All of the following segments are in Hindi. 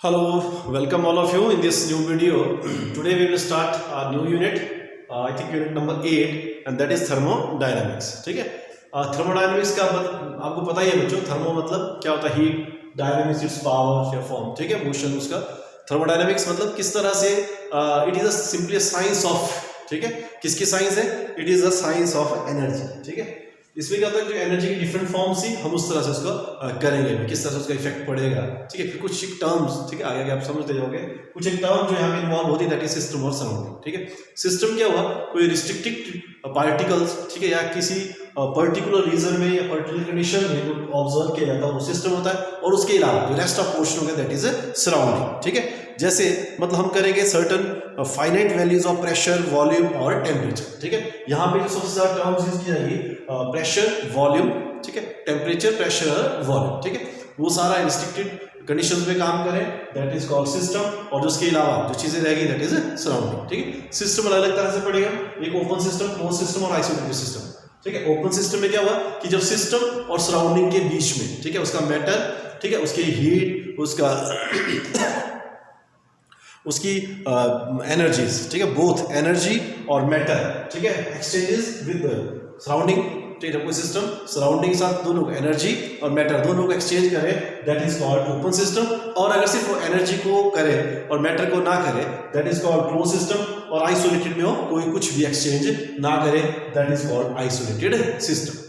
Hello, welcome all of you in this new video. Today we will start a new unit, I think unit number 8 and that is thermodynamics. ठीक है, thermodynamics का आपको पता ही है बच्चों, थर्मो मतलब क्या होता है, हीट, डायनामिक्स इट्स पावर या फॉर्म, ठीक है, मोशन उसका। थर्मोडायनामिक्स मतलब किस तरह से it is simply science of, ठीक है, किसकी साइंस है, it is a science of energy, ठीक है। इसमें क्या होता है, जो एनर्जी की डिफरेंट फॉर्म्स ही हम उस तरह से उसको करेंगे, किस तरह से उसका इफेक्ट पड़ेगा, ठीक है। फिर कुछ टर्म्स, ठीक है, आगे आप समझते जाओगे, कुछ एक टर्म जो यहाँ पे इन्वॉल्व होती है दैट इज सिस्टम और सराउंडिंग, ठीक है। सिस्टम क्या हुआ, कोई रिस्ट्रिक्टेड पार्टिकल्स, ठीक है, या किसी पर्टिकुलर रीजन में या पर्टिकुलर कंडीशन में ऑब्जर्व किया जाता है वो सिस्टम होता है, और उसके अलावा जो रेस्ट ऑफ पोर्शन होगा दैट इज सराउंडिंग, ठीक है। जैसे मतलब हम करेंगे certain finite values of pressure, volume और टेम्परेचर, ठीक है। यहाँ पे जो सबसे ज्यादा टर्म्स यूज की जाएगी प्रेशर, वॉल्यूम, ठीक है, टेम्परेचर, प्रेशर, वॉल्यूम, ठीक है। वो सारा रिस्ट्रिक्टेड कंडीशंस में काम करें दैट इज कॉल्ड सिस्टम, और उसके अलावा जो चीजें रहेगी दैट इज सराउंडिंग, ठीक है। सिस्टम अलग अलग तरह से पड़ेगा, एक ओपन सिस्टम, क्लोज सिस्टम और आइसोलेटेड सिस्टम, ठीक है। ओपन सिस्टम में क्या हुआ कि जब सिस्टम और सराउंडिंग के बीच में, ठीक है, उसका मैटर, ठीक है, उसकी हीट, उसका उसकी एनर्जीज, ठीक है, बोथ एनर्जी और मैटर, ठीक है, एक्सचेंजेस विद सराउंडिंग, ठीक है। कोई सिस्टम सराउंडिंग के साथ दोनों एनर्जी और मैटर दोनों को एक्सचेंज करे that is called open system, और अगर सिर्फ वो एनर्जी को करे और मैटर को ना करे that is called close system, और आइसोलेटेड में हो कोई कुछ भी एक्सचेंज ना करे that is called isolated system.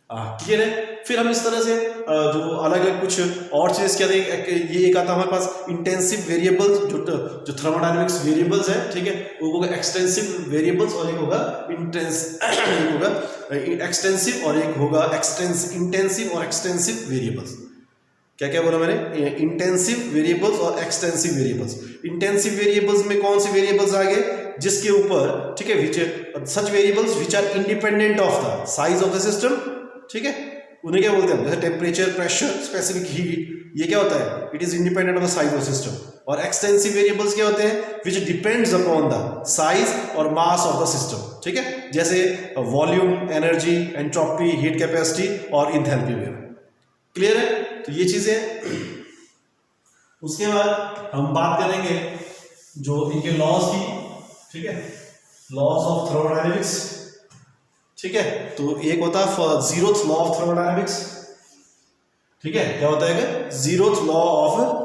Clear है। फिर हम इस तरह से जो अलग अलग कुछ और चीज क्या देंगे, ये एक आता है हमारे पास इंटेंसिव वेरिएबल्स, जो थर्मोडायनामिक्स वेरिएबल्स है, ठीक है, वो होगा एक्सटेंसिव वेरिएबल्स, और एक होगा एक्सटेंसिव और एक होगा इंटेंसिव और एक्सटेंसिव वेरिएबल्स। क्या क्या बोला मैंने, इंटेंसिव वेरिएबल्स और एक्सटेंसिव वेरिएबल्स। इंटेंसिव वेरिएबल्स में कौन से वेरिएबल्स आ गए, जिसके ऊपर, ठीक है, which such variables which are independent of the size of the system, ठीक है, उन्हें क्या बोलते हैं, जैसे टेम्परेचर, प्रेशर, स्पेसिफिक हीट, ये क्या होता है, it is independent of the size of system. और एक्सटेंसिव वेरिएबल्स क्या होते हैं, which depends upon the size और मास ऑफ द सिस्टम, ठीक है, जैसे volume, energy, entropy, heat capacity और इंथैल्पी वगैरह। क्लियर है। तो ये चीजें, उसके बाद हम बात करेंगे जो इनके लॉज की, ठीक है, लॉज ऑफ थर्मोडायनामिक्स, ठीक है। तो एक होता है जीरोथ लॉ ऑफ थर्मोडायनामिक्स, ठीक है, क्या होता है, जीरोथ लॉ ऑफ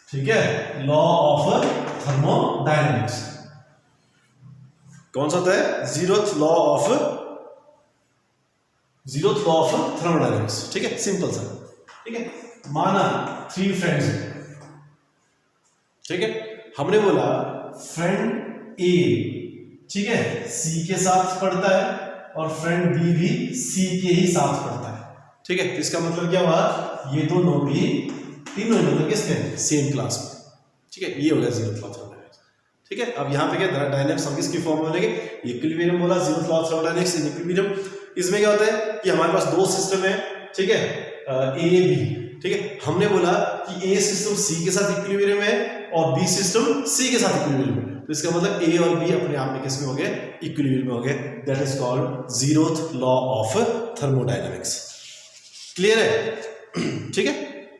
ठीक है, लॉ ऑफ थर्मोडायनामिक्स कौन सा होता है, जीरोथ लॉ ऑफ थर्मोडायनामिक्स, ठीक है, सिंपल सा, ठीक है। माना 3 फ्रेंड्स, ठीक है, हमने बोला फ्रेंड ए, ठीक है, सी के साथ पढ़ता है और फ्रेंड बी भी सी के ही साथ पढ़ता है, ठीक है। इसका मतलब क्या हुआ, ये दोनों भी तीनों मतलब किसके, सेम क्लास में, ठीक है, ये हो गया जीरोथ लॉ ऑफ थर्मोडायनामिक्स, ठीक है। अब यहाँ पे क्या डायनामिक्स हम किसकी फॉर्म में लेंगे, इक्विलिब्रियम बोला, zeroth law of thermodynamics in equilibrium. इसमें क्या होता है कि हमारे पास दो सिस्टम है, ठीक है, ए बी, ठीक है। हमने बोला कि ए सिस्टम सी के साथ इक्विलिब्रियम है और बी सिस्टम सी के साथ इक्विलिब्रियम है, तो इसका मतलब ए और बी अपने आप में किस में हो गए, इक्विलिब्रियम में हो गए, that is called zeroth law of thermodynamics. Clear है, ठीक है।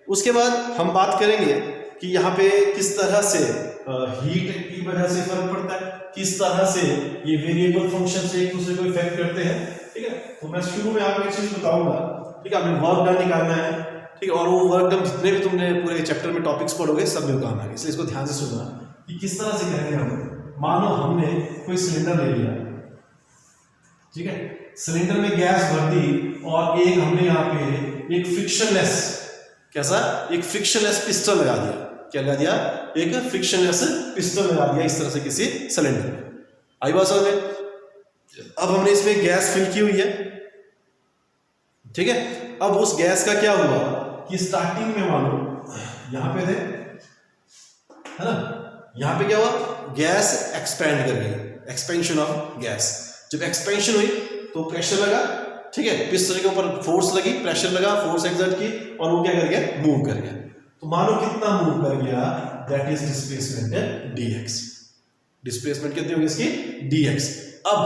उसके बाद हम बात करेंगे कि यहाँ पे किस तरह से हीट की वजह से फर्क पड़ता है, किस तरह से ये वेरिएबल फंक्शन से एक दूसरे को इफेक्ट करते हैं, ठीक है। तो मैं शुरू में आपको एक चीज बताऊंगा, ठीक है, हमें वर्क डन निकालना है, ठीक है, और वो वर्क डन जितने भी तुमने पूरे चैप्टर में टॉपिक्स पढ़ोगे सब में काम आएगा, इसलिए इसको ध्यान से सुनना कि किस तरह से करेंगे हम। मानो हमने कोई सिलेंडर ले लिया, ठीक है, सिलेंडर में गैस भर दी और एक हमने यहाँ पे एक फ्रिक्शनलेस, कैसा, एक फ्रिक्शनलेस पिस्टन लगा दिया, क्या लगा दिया, एक फ्रिक्शनलेस पिस्टन लगा दिया इस तरह से किसी सिलेंडर में। आई बात समझ में। अब हमने इसमें गैस फिल की हुई है, ठीक है। अब उस गैस का क्या हुआ कि स्टार्टिंग में मानो यहां पे थे, है ना, यहां पे क्या हुआ, गैस एक्सपैंड कर गई, एक्सपेंशन ऑफ गैस। जब एक्सपेंशन हुई तो प्रेशर लगा, ठीक है, पिस्टन के ऊपर फोर्स लगी, प्रेशर लगा, फोर्स एक्सर्ट की, और वो क्या कर गया, मूव कर गया। तो मानो कितना मूव कर गया, that is displacement dx। Displacement कितनी होगी इसकी, dx। अब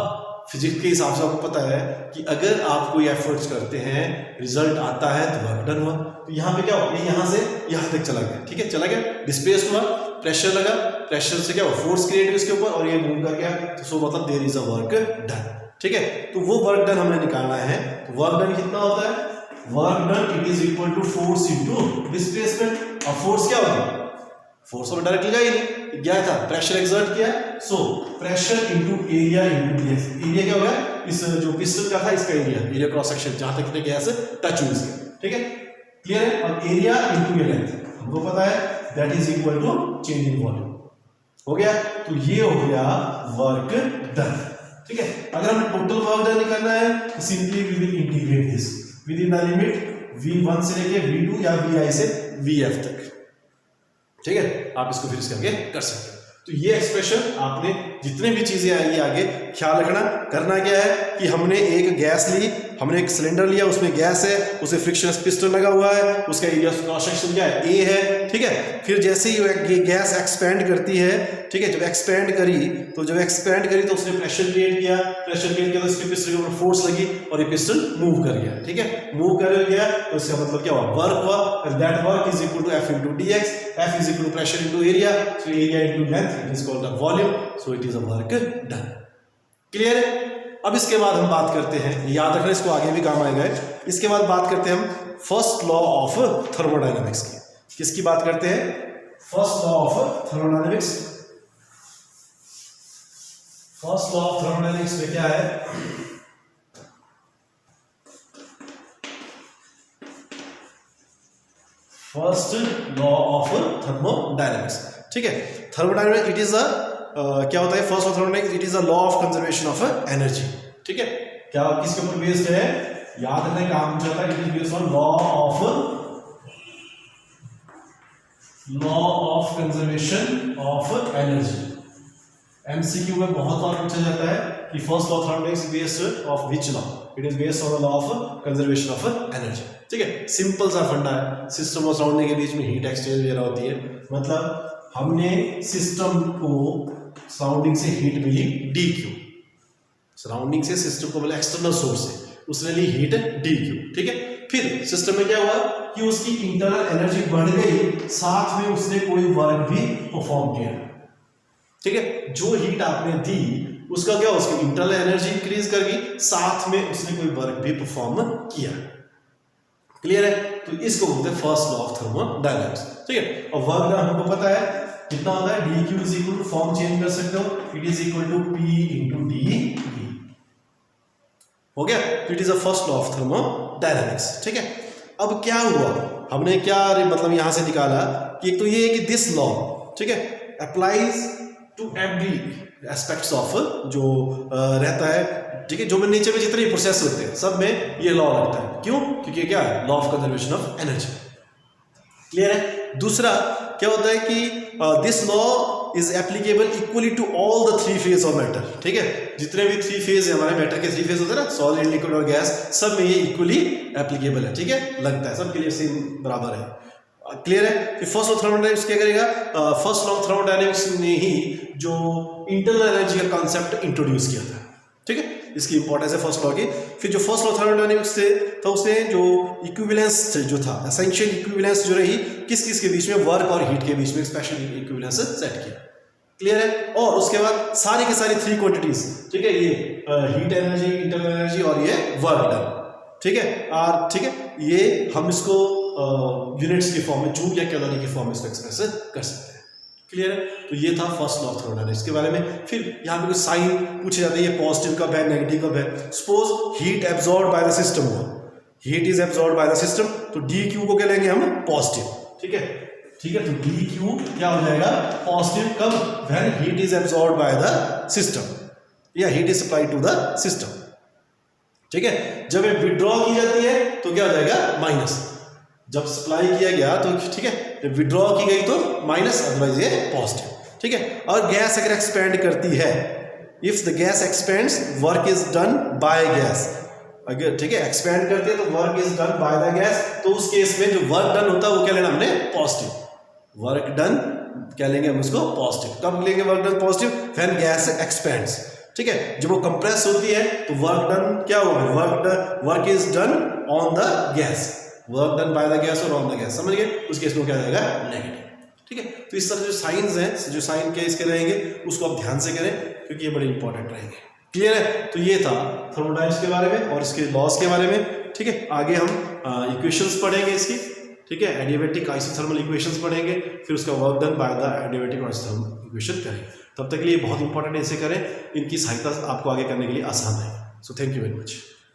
फिजिक्स के हिसाब से आपको पता है कि अगर आप कोई एफर्ट्स करते हैं, रिजल्ट आता है तो वर्क डन हुआ। तो यहाँ पे क्या हुआ, ये यहाँ से यहाँ तक चला गया, ठीक है, चला गया, डिस्प्लेस्ड हुआ, प्रेशर लगा, प्रेशर से क्या हुआ, फोर्स क्रिएट हुई इसके ऊपर और ये मूव कर गया, तो सो मतलब there is a work done, ठीक है। तो वो वर्क डन हमने निकालना है। तो वर्क डन कितना होता है, work done it is equal to force into displacement. और फोर्स क्या होगा, फोर्स और डायरेक्टली गया ही नहीं, क्या था, प्रेशर एक्सर्ट किया, so pressure into area into ds। Area क्या होगा, इस जो पिस्टन का था इसका एरिया क्रॉस सेक्शन जहां तक गैस टच हुई इसके, ठीक है, क्लियर है। और एरिया इनटू ये लेंथ हमको पता है, that is equal to change in volume, हो गया। तो ये हो गया वर्क डन, ठीक है। अगर हमें टोटल वर्क डन निकालना है तो simply we will integrate this within the limit v1 से लेके v2 या vi से vf तक, ठीक है। आप इसको फिर करके कर सकते हैं। तो ये एक्सप्रेशन आपने जितने भी चीजें आएंगी आगे ख्याल रखना। करना क्या है कि हमने एक गैस ली, हमने एक सिलेंडर लिया, उसमें गैस है, उसे फ्रिक्शनस पिस्टन लगा हुआ है, उसका एरिया क्रॉस सेक्शन क्या है, ए है, ठीक है। फिर जैसे ही ये गैस एक्सपेंड करती है, ठीक है, जब एक्सपेंड करी तो उसने प्रेशर क्रिएट किया, तो इसके पिस्टन के ऊपर फोर्स लगी और ये पिस्टन मूव कर गया, ठीक है, मूव कर गया, तो इसका मतलब क्या हुआ, वर्क हुआ। And that work is equal to F into dx, F is equal to pressure into area, so area into length, it is called the volume, so it is a work done, clear है। अब इसके बाद हम बात करते हैं, याद रखना इसको आगे भी काम आएगा, इसके बाद बात करते हैं हम फर्स्ट लॉ ऑफ थर्मोडायनामिक्स की। किसकी बात करते हैं, first law of thermodynamics. First law of thermodynamics में क्या है, फर्स्ट लॉ ऑफ थर्मोडायनामिक्स, ठीक है। थर्मोडायनामिक्स इट इज अ क्या होता है, first law of thermodynamics it is a law of conservation of energy, ठीक है। क्या किसके ऊपर बेस्ड है, याद रखने का काम चाहता है, it is based on law of conservation of energy. MCQ में बहुत बार पूछा जाता है कि first law of thermodynamics is based of which law, it is based on the law of conservation of energy, ठीक है। सिंपल सा फंडा है, सिस्टम और सराउंडिंग के बीच में हीट एक्सचेंज वगैरह होती है, मतलब हमने सिस्टम को सराउंडिंग से हीट मिली dq, सराउंडिंग से सिस्टम को मिला एक्सटर्नल सोर्स से, उसने ली हीट dq, ठीक है। फिर सिस्टम में क्या हुआ कि उसकी इंटरनल एनर्जी बढ़ गई, साथ में उसने कोई वर्क भी परफॉर्म किया, ठीक है। जो हीट आपने दी उसका क्या, उसकी इंटरनल एनर्जी इंक्रीज कर गई, साथ में उसने कोई वर्क भी परफॉर्म किया, क्लियर है। तो इसको बोलते हैं फर्स्ट लॉ ऑफ थर्मोडायनामिक्स, ठीक है। और वर्क डन हमको पता है कितना होता है, dq is equal to, form change कर सकते हो, it is equal to p into dv, हो गया। तो it is a first law of thermodynamics, ठीक है। अब क्या हुआ, हमने क्या मतलब यहां से निकाला कि एक तो ये है कि दिस लॉ, ठीक है, applies to every aspects of जो रहता है, ठीक है, जो में नेचर में जितने प्रोसेस होते हैं सब में ये लॉ लगता है। क्यों, क्योंकि क्या है, law of conservation of energy, clear है। दूसरा क्या होता है कि this law is applicable equally to all the three phase of matter, ठीक है। जितने भी थ्री फेज है हमारे मैटर के, थ्री फेज होते हैं ना, सॉलिड, लिक्विड और गैस, सब में ये इक्वली एप्लीकेबल है, ठीक है, लगता है, सबके लिए सेम बराबर है, क्लियर है। कि फर्स्ट लॉ ऑफ थर्मोडायनामिक्स क्या करेगा, फर्स्ट लॉ ऑफ थर्मोडायनामिक्स ने ही जो इंटरनल एनर्जी का कांसेप्ट इंट्रोड्यूस किया था, ठीक है, इसकी इंपॉर्टेंस है फर्स्ट लॉ की। फिर जो फर्स्ट लॉ ऑफ थर्मोडायनामिक्स से तो उसने जो इक्विवेलेंस जो था, एसेंशियल इक्विवेलेंस जो रही किस किस के बीच में, वर्क और हीट के बीच में स्पेशल इक्विवेलेंस सेट किया, क्लियर है। और उसके बाद सारी की सारी थ्री क्वांटिटीज, ठीक है, ये हीट एनर्जी, इंटरनल एनर्जी और ये वर्क डन, ठीक है, और ठीक है, ये हम इसको यूनिट्स के फॉर्म में, जूल या कैलोरी के फॉर्म में इसको एक्सप्रेस कर सकते हैं, क्लियर है। तो ये था फर्स्ट लॉ ऑफ थर्मोडायनामिक्स के बारे में। फिर यहाँ पे कुछ साइन पूछे जाते हैं, ये पॉजिटिव कब है, नेगेटिव कब है। Suppose heat absorb by the system हो, heat is absorb by the system, तो dq को क्या लेंगे हम, पॉजिटिव, ठीक है, ठीक है। तो dq क्या हो जाएगा, पॉजिटिव, कब, when heat is absorb by the system या heat is supplied to the system, ठीक है। जब ये विड्रॉ की जाती है तो क्या हो जाएगा, माइनस, जब सप्लाई किया गया तो ठीक है, जब विड्रॉ की गई तो माइनस, अदरवाइज ये पॉजिटिव, ठीक है। और गैस अगर एक्सपेंड करती है, if the gas expends, work is done by gas, अगर ठीक है एक्सपेंड करते हैं तो work is done by the gas, तो उस केस में जो वर्क डन होता है वो क्या लेना हमने, पॉजिटिव, वर्क डन क्या लेंगे हम उसको, पॉजिटिव। कब लेंगे work done positive, when gas expends, ठीक है। जब वो कंप्रेस होती है तो वर्क डन क्या होगा, work is done on the gas, work done by the gas और ऑन द गैस, समझ गए। उस केस में क्या जाएगा, नेगेटिव। ठीक है, तो इस तरह जो साइंस हैं, जो साइन के इसके रहेंगे उसको आप ध्यान से करें क्योंकि ये बड़े इंपॉर्टेंट रहेंगे। क्लियर है, तो ये था थर्मोडायनामिक्स के बारे में और इसके लॉस के बारे में। ठीक है, आगे हम इक्वेशंस पढ़ेंगे इसकी, ठीक है, एडियाबैटिक आइसोथर्मल इक्वेशंस पढ़ेंगे, फिर उसका work done by the adiabatic isothermal equation करेंगे। तब तक के लिए बहुत इंपॉर्टेंट, ऐसे करें, इनकी सहायता आपको आगे करने के लिए आसान है। So thank you very much.